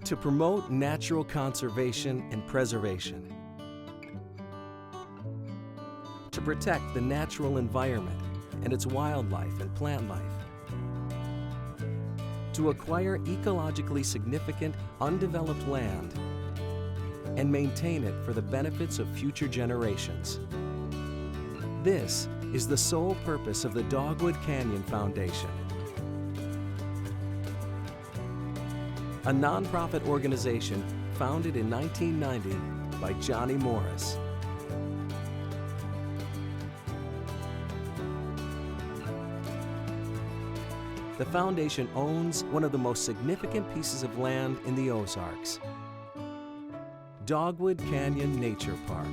to promote natural conservation and preservation, to protect the natural environment and its wildlife and plant life, to acquire ecologically significant undeveloped land and maintain it for the benefits of future generations. This is the sole purpose of the Dogwood Canyon Foundation, a nonprofit organization founded in 1990 by Johnny Morris. The foundation owns one of the most significant pieces of land in the Ozarks, Dogwood Canyon Nature Park.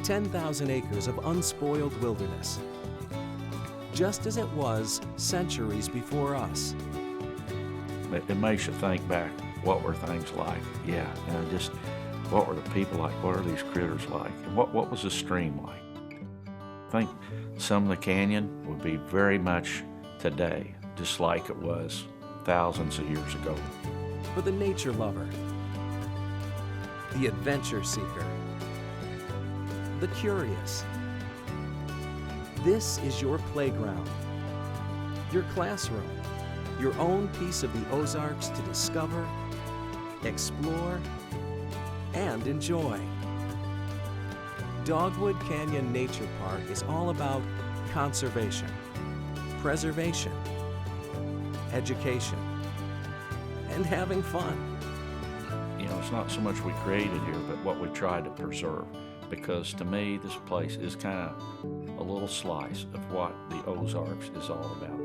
10,000 acres of unspoiled wilderness, just as it was centuries before us. It makes you think back, what were things like? Yeah, just what were the people like? What are these critters like? And what was the stream like? I think some of the canyon would be very much today, just like it was thousands of years ago. For the nature lover, the adventure seeker, the curious, this is your playground, your classroom, your own piece of the Ozarks to discover, explore, and enjoy. Dogwood Canyon Nature Park is all about conservation, preservation, education, and having fun. You know, it's not so much we created here, but what we tried to preserve. Because to me, this place is kind of a little slice of what the Ozarks is all about.